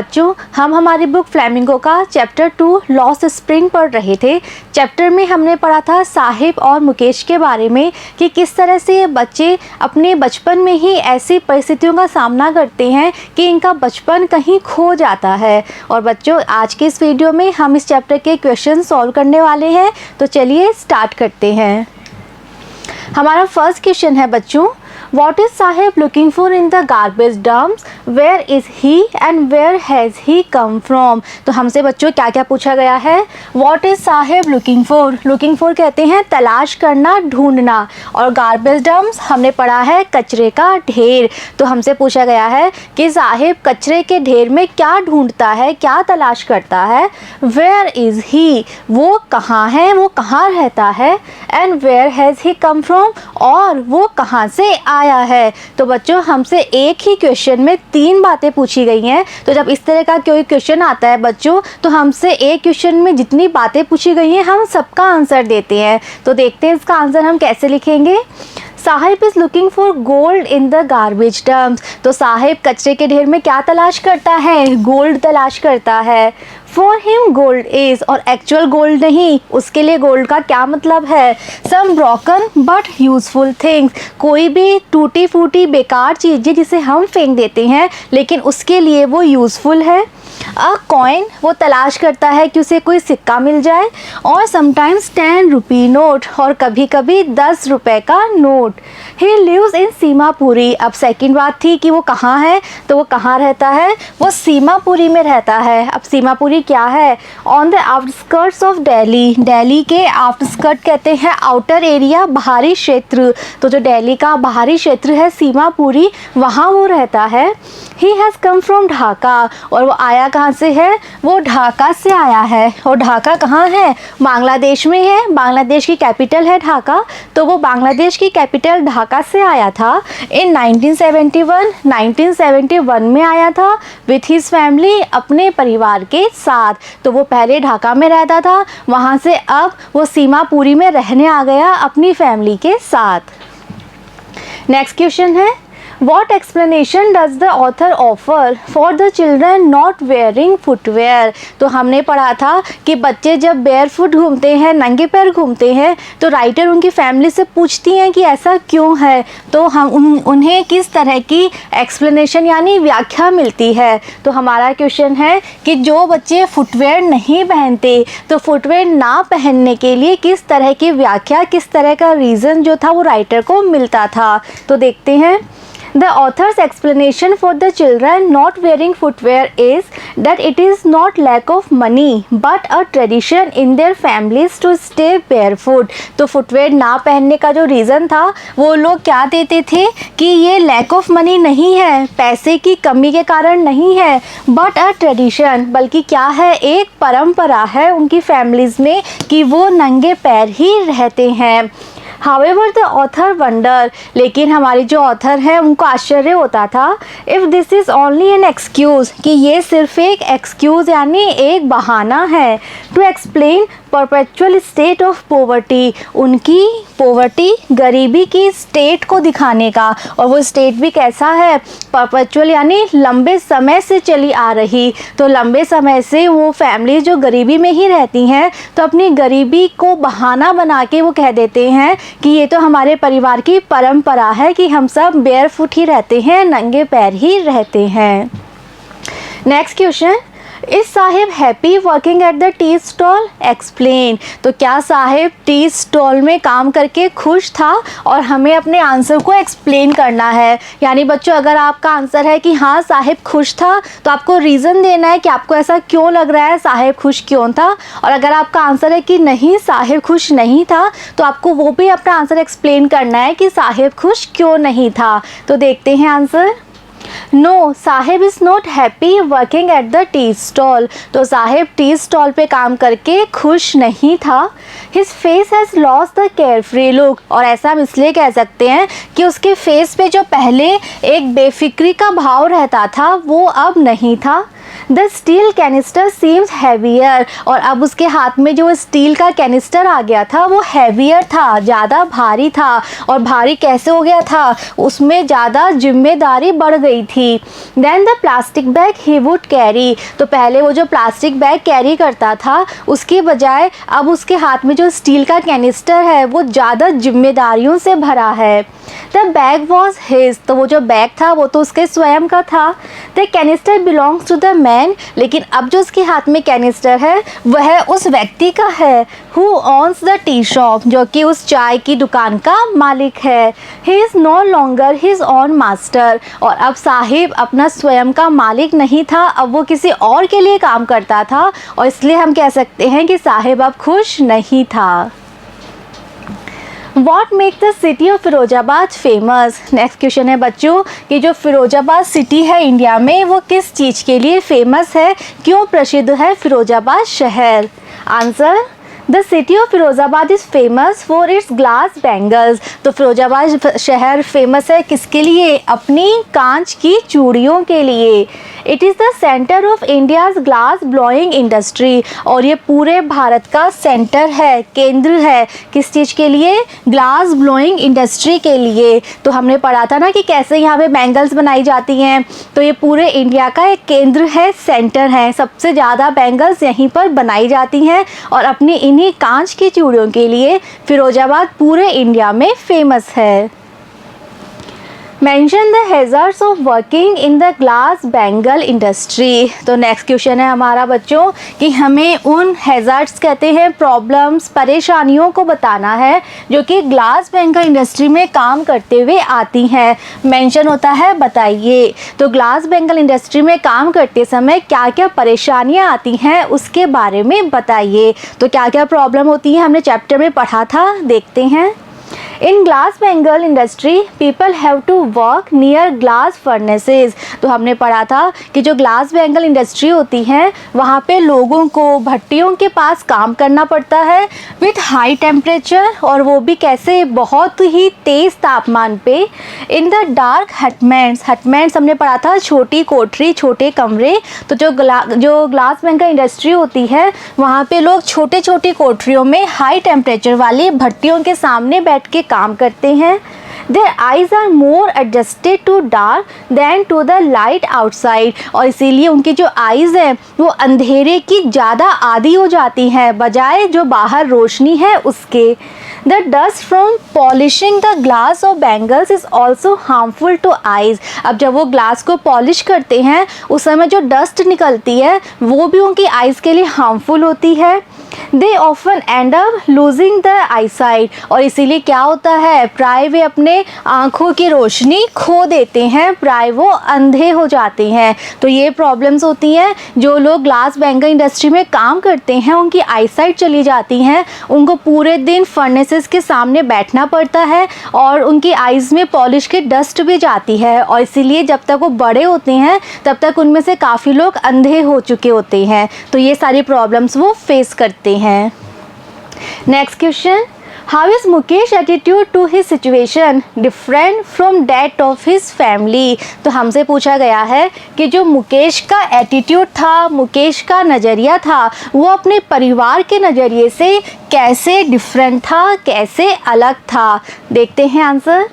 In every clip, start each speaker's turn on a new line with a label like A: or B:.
A: बच्चों, हम हमारी बुक फ्लेमिंगो का चैप्टर 2 लॉस्ट स्प्रिंग पढ़ रहे थे। चैप्टर में हमने पढ़ा था साहिब और मुकेश के बारे में कि किस तरह से ये बच्चे अपने बचपन में ही ऐसी परिस्थितियों का सामना करते हैं कि इनका बचपन कहीं खो जाता है। और बच्चों, आज के इस वीडियो में हम इस चैप्टर के क्वेश्चन सॉल्व करने वाले हैं। तो चलिए स्टार्ट करते हैं। हमारा फर्स्ट क्वेश्चन है बच्चों, What is Sahib looking for in the garbage dumps? Where is he and where has he come from? तो हमसे बच्चों क्या क्या पूछा गया है? What is Sahib looking for? Looking for कहते हैं तलाश करना, ढूंढना। और garbage dumps हमने पढ़ा है कचरे का ढेर। तो हमसे पूछा गया है कि साहिब कचरे के ढेर में क्या ढूंढता है, क्या तलाश करता है। Where is he? वो कहाँ है, वो कहाँ रहता है। And where has he come from? और वो कहाँ से आया है। तो बच्चों, हमसे एक ही क्वेश्चन में 3 बातें पूछी गई हैं। तो जब इस तरह का कोई क्वेश्चन आता है बच्चों, तो हमसे एक क्वेश्चन में जितनी बातें पूछी गई हैं हम सबका आंसर देते हैं। तो देखते हैं इसका आंसर हम कैसे लिखेंगे। Sahib is looking for gold in the garbage dumps. तो साहिब कचरे के ढेर में क्या तलाश करता है? गोल्ड तलाश करता है। फॉर हिम गोल्ड इज़, और एक्चुअल गोल्ड नहीं, उसके लिए गोल्ड का क्या मतलब है? सम ब्रोकन बट यूज़फुल थिंग्स, कोई भी टूटी फूटी बेकार चीज़ें जिसे हम फेंक देते हैं लेकिन उसके लिए वो यूज़फुल है। अ कॉइन, वो तलाश करता है कि उसे कोई सिक्का मिल जाए। और समटाइम्स 10 रुपी नोट, और कभी कभी 10 रुपए का note. He lives in Seemapuri. अब सेकंड बात थी कि वो कहाँ है, तो वो कहाँ रहता है? वो सीमापुरी में रहता है। अब सीमापुरी क्या है? On the outskirts of Delhi, Delhi के आउटस्कर्ट कहते हैं आउटर एरिया, बाहरी क्षेत्र। तो जो दिल्ली का बाहरी क्षेत्र है सीमापुरी, वहाँ वो रहता है। He has come from Dhaka, और वो आया कहाँ से है? वो ढाका से आया है। और ढाका कहाँ है? बांग्लादेश में है। बांग्लादेश की कैपिटल है ढाका। तो वो बांग्लादेश की कैपिटल ढाका से आया था इन 1971 में आया था विथ हिज फैमिली, अपने परिवार के साथ। तो वो पहले ढाका में रहता था, वहाँ से अब वो सीमापुरी में रहने आ गया अपनी फैमिली के साथ। नेक्स्ट क्वेश्चन है, What explanation does the author offer for the children not wearing footwear? तो हमने पढ़ा था कि बच्चे जब barefoot घूमते हैं, नंगे पैर घूमते हैं, तो राइटर उनकी फैमिली से पूछती हैं कि ऐसा क्यों है। तो हम उन्हें किस तरह की एक्सप्लेनेशन यानी व्याख्या मिलती है। तो हमारा क्वेश्चन है कि जो बच्चे फुटवेयर नहीं पहनते, तो फुटवेयर ना पहनने के लिए किस तरह की व्याख्या, किस तरह का रीज़न जो था वो राइटर को मिलता था। तो देखते हैं। The author's explanation for the children not wearing footwear is that it is not lack of money but a tradition in their families to stay barefoot। तो फुटवेयर ना पहनने का जो रीज़न था वो लोग क्या देते थे कि ये लैक ऑफ मनी नहीं है, पैसे की कमी के कारण नहीं है, बट अ ट्रेडिशन, बल्कि क्या है, एक परंपरा है उनकी फैमिलीज़ में कि वो नंगे पैर ही रहते हैं। However the author wonder, लेकिन हमारी जो ऑथर है उनको आश्चर्य होता था if this is only an excuse, कि ये सिर्फ एक एक्सक्यूज़ यानी एक बहाना है to explain perpetual state of poverty, उनकी पोवर्टी, गरीबी की स्टेट को दिखाने का। और वो स्टेट भी कैसा है? परपेचुअल यानी लंबे समय से चली आ रही। तो लंबे समय से वो फैमिली जो गरीबी में ही रहती हैं, तो अपनी गरीबी को बहाना बना के वो कह देते हैं कि ये तो हमारे परिवार की परंपरा है कि हम सब बेयरफुट ही रहते हैं, नंगे पैर ही रहते हैं। Next question, is Sahib happy working at the tea stall? Explain. तो क्या साहिब टी स्टॉल में काम करके खुश था? और हमें अपने आंसर को एक्सप्लेन करना है। यानी बच्चों, अगर आपका आंसर है कि हाँ साहिब खुश था, तो आपको रीज़न देना है कि आपको ऐसा क्यों लग रहा है, साहिब खुश क्यों था। और अगर आपका आंसर है कि नहीं साहिब खुश नहीं था, तो आपको वो भी अपना आंसर एक्सप्लेन करना है कि साहिब खुश क्यों नहीं था। तो देखते हैं answer. No, Sahib is not happy working at the tea stall. तो साहिब टी स्टॉल पे काम करके खुश नहीं था। His face has lost the carefree look, और ऐसा हम इसलिए कह सकते हैं कि उसके फेस पे जो पहले एक बेफिक्री का भाव रहता था वो अब नहीं था। The steel canister seems heavier, और अब उसके हाथ में जो स्टील का कैनिस्टर आ गया था वो हैवियर था, ज़्यादा भारी था। और भारी कैसे हो गया था, उसमें ज़्यादा जिम्मेदारी बढ़ गई थी। Then the plastic bag he would carry, तो पहले वो जो प्लास्टिक बैग कैरी करता था उसके बजाय अब उसके हाथ में जो स्टील का कैनिस्टर है वो ज़्यादा जिम्मेदारियों से भरा है। द बैग वॉज हिज, तो वो जो बैग था वो तो उसके स्वयं का था। The canister belongs to the man, लेकिन अब जो उसके हाथ में कैनिस्टर है वह उस व्यक्ति का है। Who owns the tea shop, जो कि उस चाय की दुकान का मालिक है। He is no longer his own master, और अब साहिब अपना स्वयं का मालिक नहीं था, अब वो किसी और के लिए काम करता था, और इसलिए हम कह सकते हैं कि साहिब अब खुश नहीं था। What makes the city of Firozabad famous? Next question है बच्चों कि जो फिरोजाबाद सिटी है इंडिया में वो किस चीज़ के लिए फेमस है, क्यों प्रसिद्ध है फिरोजाबाद शहर? Answer, the city of Firozabad is famous for its glass bangles, तो फिरोजाबाद शहर फेमस है किसके लिए? अपनी कांच की चूड़ियों के लिए। It is the centre of India's glass blowing industry, और ये पूरे भारत का सेंटर है, केंद्र है, किस चीज़ के लिए? ग्लास ब्लोइंग इंडस्ट्री के लिए। तो हमने पढ़ा था ना कि कैसे यहाँ पे बैंगल्स बनाई जाती हैं, तो ये पूरे इंडिया का एक केंद्र है, सेंटर है, सबसे ज़्यादा बैंगल्स यहीं पर बनाई जाती हैं, और अपनी इन्हीं कांच की चूड़ियों के लिए फिरोजाबाद पूरे इंडिया में फेमस है। Mention the hazards of working in the glass bangle industry, तो नेक्स्ट क्वेश्चन है हमारा बच्चों कि हमें उन हैज़ार्ड्स कहते हैं प्रॉब्लम्स, परेशानियों को बताना है जो कि ग्लास बैंगल इंडस्ट्री में काम करते हुए आती हैं। मेंशन होता है बताइए, तो ग्लास बैंगल इंडस्ट्री में काम करते समय क्या क्या परेशानियाँ आती हैं उसके बारे में बताइए। तो क्या क्या प्रॉब्लम होती है हमने चैप्टर में पढ़ा था, देखते हैं। In glass bangle industry people have to work near glass furnaces, तो हमने पढ़ा था कि जो ग्लास बैंगल इंडस्ट्री होती है वहाँ पे लोगों को भट्टियों के पास काम करना पड़ता है विथ हाई टेम्परेचर, और वो भी कैसे? बहुत ही तेज़ तापमान पे। In the dark hutments, hutments हमने पढ़ा था छोटी कोठरी, छोटे कमरे, तो जो ग्लास बैंगल इंडस्ट्री होती है वहाँ पे लोग छोटे छोटी कोठरियों में हाई टेम्परेचर वाली भट्टियों के सामने बैठ के काम करते हैं। Their eyes are more adjusted to dark than to the light outside, और इसीलिए उनकी जो आइज़ हैं वो अंधेरे की ज़्यादा आदी हो जाती हैं बजाय जो बाहर रोशनी है उसके। The dust from polishing the glass of bangles is also harmful to eyes, अब जब वो ग्लास को पॉलिश करते हैं उस समय जो डस्ट निकलती है वो भी उनकी आइज़ के लिए हार्मफुल होती है। They often end up losing their eyesight, और इसीलिए क्या होता है, प्राय वे अपने आँखों की रोशनी खो देते हैं, प्राय वो अंधे हो जाते हैं। तो ये प्रॉब्लम्स होती हैं, जो लोग ग्लास बैंगल इंडस्ट्री में काम करते हैं उनकी आईसाइट चली जाती हैं, उनको पूरे दिन फर्नेसेस के सामने बैठना पड़ता है और उनकी आइज़ में पॉलिश की डस्ट भी जाती है, और इसीलिए जब तक वो बड़े होते हैं तब तक उनमें से काफ़ी लोग अंधे हो चुके होते हैं। तो ये सारी प्रॉब्लम्स वो फेस करते हैं। Next question, how is Mukesh attitude to his situation different from that of his family, तो हमसे पूछा गया है कि जो मुकेश का एटीट्यूड था, मुकेश का नज़रिया था, वो अपने परिवार के नज़रिए से कैसे डिफरेंट था, कैसे अलग था। देखते हैं answer.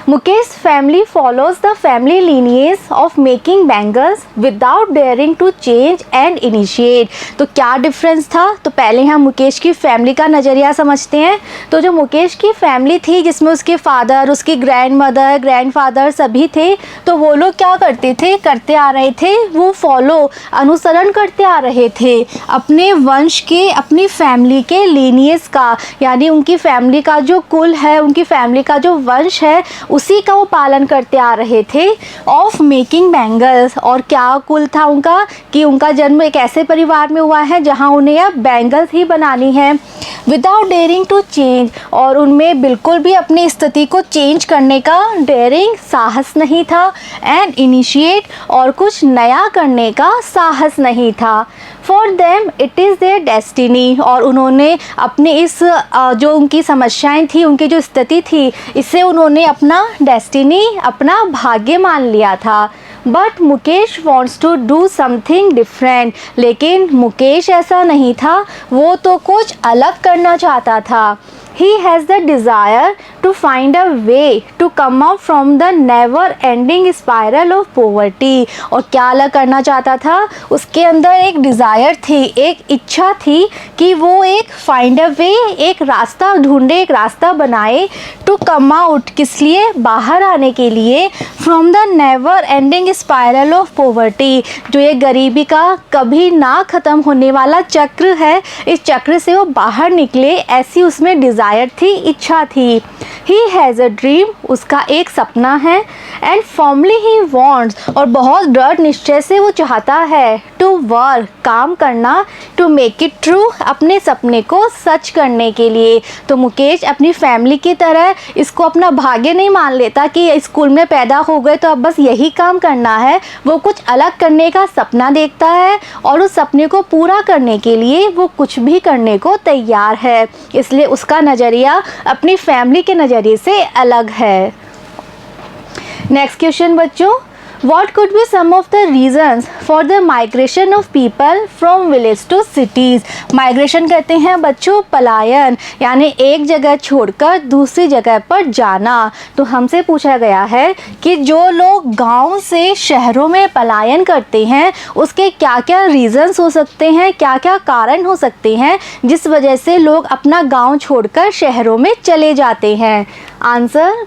A: Mukesh family follows the family lineage of making bangles without daring to change and initiate, तो क्या डिफरेंस था? तो पहले हम मुकेश की फैमिली का नज़रिया समझते हैं। तो जो मुकेश की फैमिली थी जिसमें उसके फादर, उसकी ग्रैंड मदर, ग्रैंड फादर सभी थे, तो वो लोग क्या करते थे, करते आ रहे थे, वो फॉलो, अनुसरण करते आ रहे थे अपने वंश के, अपनी फैमिली के लीनिएज का, यानी उनकी फैमिली का जो कुल है, उनकी फैमिली का जो वंश है उसी का वो पालन करते आ रहे थे। ऑफ मेकिंग बैंगल्स, और क्या कुल था उनका कि उनका जन्म एक ऐसे परिवार में हुआ है जहां उन्हें अब बैंगल्स ही बनानी है। विदाउट डेयरिंग टू चेंज, और उनमें बिल्कुल भी अपनी स्थिति को चेंज करने का डेयरिंग, साहस नहीं था। एंड इनिशिएट, और कुछ नया करने का साहस नहीं था। For them it is their destiny, और उन्होंने अपने इस जो उनकी समस्याएं थी, उनकी जो स्थिति थी, इससे उन्होंने अपना डेस्टिनी, अपना भाग्य मान लिया था। But Mukesh wants to do something different, लेकिन मुकेश ऐसा नहीं था, वो तो कुछ अलग करना चाहता था। He has the desire to find a way to come out from the never ending spiral of poverty। और क्या अलग करना चाहता था, उसके अंदर एक डिज़ायर थी, एक इच्छा थी कि वो एक फाइंड अ वे, एक रास्ता ढूंढे, एक रास्ता बनाए। टू कम आउट, किस लिए, बाहर आने के लिए, from the never ending spiral of poverty, जो ये गरीबी का कभी ना ख़त्म होने वाला चक्र है, इस चक्र से वो बाहर निकले, ऐसी उसमें डिज़ायर थी, इच्छा थी। ही हैज़ अ ड्रीम, उसका एक सपना है। एंड फॉर्मली ही वॉन्ट्स, और बहुत दृढ़ निश्चय से वो चाहता है, टू वर्क, काम करना, टू मेक इट ट्रू, अपने सपने को सच करने के लिए। तो मुकेश अपनी फैमिली की तरह इसको अपना भाग्य नहीं मान लेता कि स्कूल में पैदा हो गए तो अब बस यही काम करना है। वो कुछ अलग करने का सपना देखता है और उस सपने को पूरा करने के लिए वो कुछ भी करने को तैयार है। इसलिए उसका नज़रिया अपनी फैमिली के नज़रिए से अलग है। नेक्स्ट क्वेश्चन बच्चों, What could be some of the reasons for the migration of people from village to cities? Migration कहते हैं बच्चों पलायन, यानी एक जगह छोड़कर दूसरी जगह पर जाना। तो हमसे पूछा गया है कि जो लोग गांव से शहरों में पलायन करते हैं उसके क्या क्या रीज़न्स हो सकते हैं, क्या क्या कारण हो सकते हैं जिस वजह से लोग अपना गांव छोड़कर शहरों में चले जाते हैं। Answer,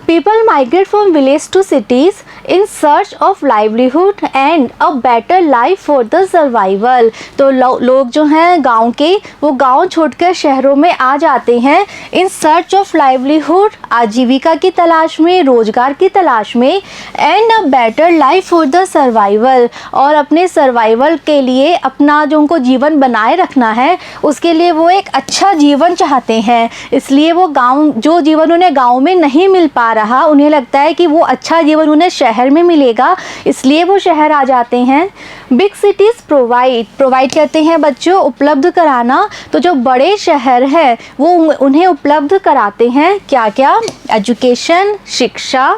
A: People migrate from village to cities in search of livelihood and a better life for the survival। तो लोग जो हैं गांव के, वो गांव छोड़कर शहरों में आ जाते हैं इन सर्च ऑफ लाइवलीहुड, आजीविका की तलाश में, रोजगार की तलाश में, and a better life for the survival, और अपने सर्वाइवल के लिए, अपना जो उनको जीवन बनाए रखना है उसके लिए वो एक अच्छा जीवन चाहते हैं। इसलिए वो गांव, जो जीवन उन्हें गांव में नहीं मिल पा रहा, उन्हें लगता है कि वो अच्छा जीवन उन्हें शहर में मिलेगा, इसलिए वो शहर आ जाते हैं। बिग सिटीज़ प्रोवाइड करते हैं बच्चों, उपलब्ध कराना। तो जो बड़े शहर हैं वो उन्हें उपलब्ध कराते हैं क्या क्या, एजुकेशन, शिक्षा,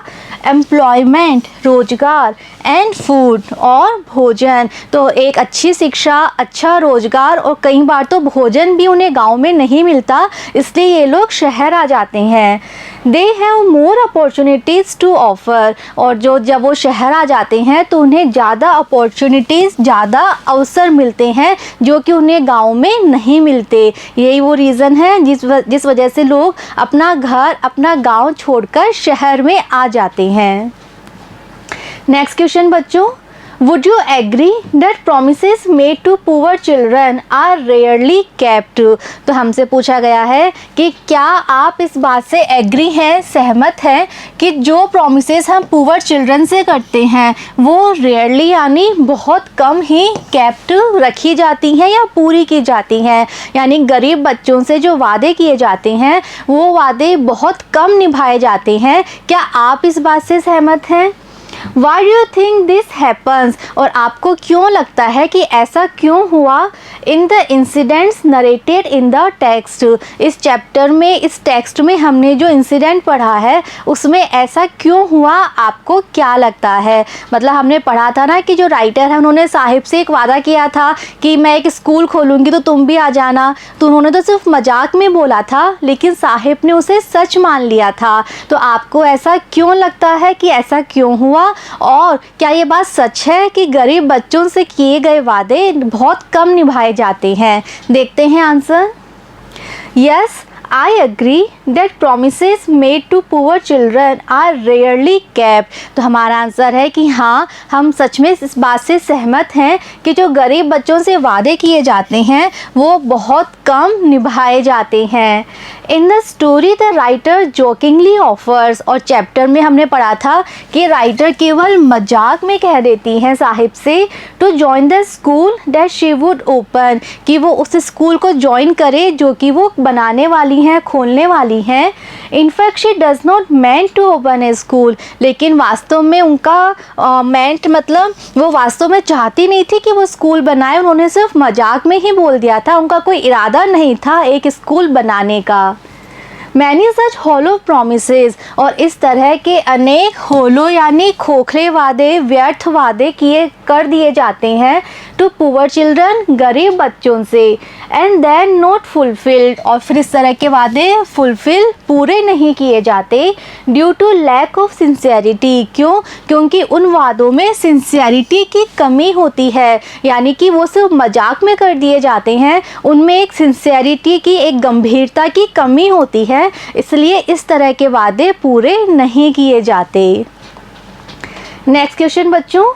A: एम्प्लॉयमेंट, रोजगार, एंड फूड, और भोजन। तो एक अच्छी शिक्षा, अच्छा रोजगार और कई बार तो भोजन भी उन्हें गांव में नहीं मिलता, इसलिए ये लोग शहर आ जाते हैं। They have more opportunities to offer, और जब वो शहर आ जाते हैं तो उन्हें ज़्यादा अपॉर्चुनिटीज़, ज़्यादा अवसर मिलते हैं जो कि उन्हें गांव में नहीं मिलते। यही वो रीज़न है जिस वजह से लोग अपना घर, अपना गांव छोड़कर शहर में आ जाते हैं। नेक्स्ट क्वेश्चन बच्चों, would you agree that promises made to poor children are rarely kept? तो हमसे पूछा गया है कि क्या आप इस बात से एग्री हैं, सहमत हैं कि जो प्रोमिसेस हम पुअर चिल्ड्रन से करते हैं वो रेयरली यानी बहुत कम ही केप्ट रखी जाती हैं या पूरी की जाती हैं, यानी गरीब बच्चों से जो वादे किए जाते हैं वो वादे बहुत कम निभाए जाते हैं। क्या आप इस बात से सहमत हैं? Why do you think this happens? और आपको क्यों लगता है कि ऐसा क्यों हुआ? In the incidents narrated in the text, इस चैप्टर में, इस टेक्स्ट में हमने जो इंसिडेंट पढ़ा है उसमें ऐसा क्यों हुआ, आपको क्या लगता है? मतलब हमने पढ़ा था ना कि जो राइटर है उन्होंने साहिब से एक वादा किया था कि मैं एक स्कूल खोलूँगी तो तुम भी आ जाना। तो उन्होंने तो सिर्फ मजाक में बोला था, लेकिन साहिब ने उसे सच मान लिया था। तो आपको ऐसा क्यों लगता है कि ऐसा क्यों हुआ? और क्या ये बात सच है कि गरीब बच्चों से किए गए वादे बहुत कम निभाए जाते हैं? देखते हैं answer. Yes, I agree that promises made to poor children are rarely kept। तो हमारा आंसर है कि हाँ, हम सच में इस बात से सहमत हैं कि जो गरीब बच्चों से वादे किए जाते हैं वो बहुत कम निभाए जाते हैं। In the story the writer jokingly offers, और चैप्टर में हमने पढ़ा था कि राइटर केवल मजाक में कह देती हैं साहिब से to join the school that she would open, कि वो उस स्कूल को ज्वाइन करे जो कि वो बनाने वाली हैं, खोलने वाली हैं। In fact she does not meant to open a school, लेकिन वास्तव में उनका मेंट मतलब वो वास्तव में चाहती नहीं थी कि वो स्कूल बनाए, उन्होंने सिर्फ मजाक में ही बोल दिया था, उनका कोई इरादा नहीं था एक स्कूल बनाने का। मैनी सच होलो प्रोमिसेस, और इस तरह के अनेक होलो यानी खोखले वादे, व्यर्थ वादे कर दिए जाते हैं टू पुअर चिल्ड्रन, गरीब बच्चों से, एंड देन नॉट फुलफिल्ड, और फिर इस तरह के वादे फुलफिल पूरे नहीं किए जाते due to lack of sincerity, क्योंकि उन वादों में सिंसियरिटी की कमी होती है, यानी कि वो सिर्फ मजाक में कर दिए जाते हैं, उनमें एक सिंसियरिटी की, एक गंभीरता की कमी होती है, इसलिए इस तरह के वादे पूरे नहीं किए जाते। नेक्स्ट क्वेश्चन बच्चों,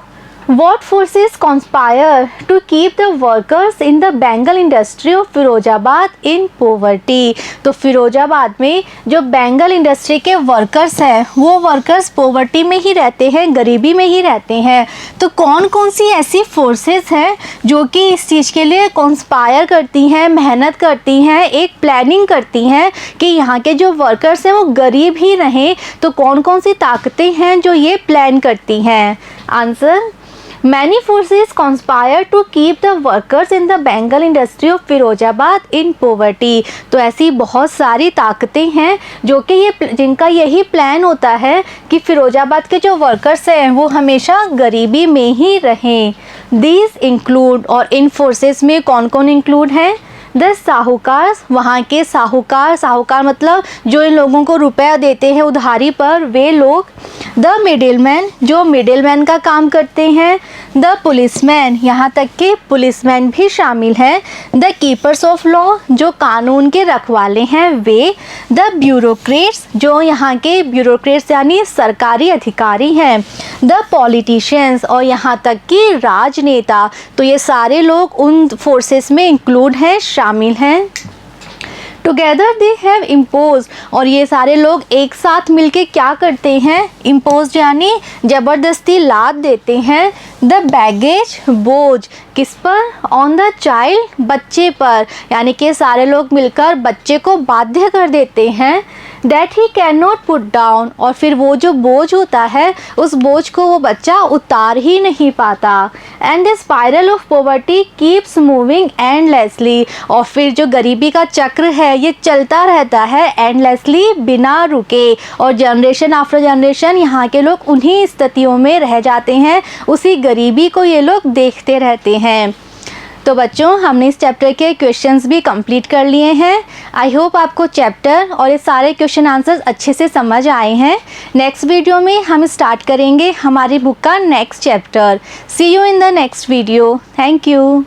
A: What forces conspire to keep the workers in the Bengal industry of Firozabad in poverty? तो फिरोजाबाद में जो बेंगल इंडस्ट्री के वर्कर्स हैं वो वर्कर्स पॉवर्टी में ही रहते हैं, गरीबी में ही रहते हैं। तो कौन कौन सी ऐसी फोर्सेस हैं जो कि इस चीज़ के लिए कॉन्स्पायर करती हैं, मेहनत करती हैं, एक प्लानिंग करती हैं कि यहाँ के जो वर्कर्स हैं वो गरीब ही रहें? तो कौन कौन सी ताकतें हैं जो ये प्लान करती हैं? Answer, Many forces conspire to keep the workers in the Bengal industry of Firozabad in poverty। तो ऐसी बहुत सारी ताकतें हैं जो कि जिनका यही प्लान होता है कि फिरोजाबाद के जो वर्कर्स हैं वो हमेशा गरीबी में ही रहें। These include, और इन फोर्सेस में कौन कौन इंक्लूड हैं? द साहूकार, वहाँ के साहूकार, साहूकार मतलब जो इन लोगों को रुपया देते हैं उधारी पर, वे लोग। द मिडिलमैन, जो मिडिलमैन का काम करते हैं। द पुलिसमैन, यहाँ तक कि पुलिसमैन भी शामिल हैं। द कीपर्स ऑफ लॉ, जो कानून के रखवाले हैं वे। द ब्यूरोक्रेट्स, जो यहाँ के ब्यूरोक्रेट्स यानी सरकारी अधिकारी हैं। द पॉलिटिशियंस, और यहाँ तक कि राजनेता। तो ये सारे लोग उन फोर्सेस में इंक्लूड हैं, शामिल हैं। टुगेदर दे हैव इम्पोज, और ये सारे लोग एक साथ मिलके क्या करते हैं? इम्पोज यानी ज़बरदस्ती लाद देते हैं। द बैगेज, बोझ, किस पर? ऑन द चाइल्ड, बच्चे पर, यानी कि सारे लोग मिलकर बच्चे को बाध्य कर देते हैं। That he can not put down, और फिर वो जो बोझ होता है उस बोझ को वो बच्चा उतार ही नहीं पाता। And the spiral of poverty keeps moving endlessly, और फिर जो गरीबी का चक्र है ये चलता रहता है एंडलेसली, बिना रुके, और जनरेशन आफ्टर जनरेशन यहाँ के लोग उन्हीं स्थितियों में रह जाते हैं, उसी गरीबी को ये लोग देखते रहते हैं। तो बच्चों, हमने इस चैप्टर के क्वेश्चंस भी कंप्लीट कर लिए हैं। आई होप आपको चैप्टर और ये सारे क्वेश्चन आंसर्स अच्छे से समझ आए हैं। नेक्स्ट वीडियो में हम स्टार्ट करेंगे हमारी बुक का next chapter. See you in the next video. Thank you.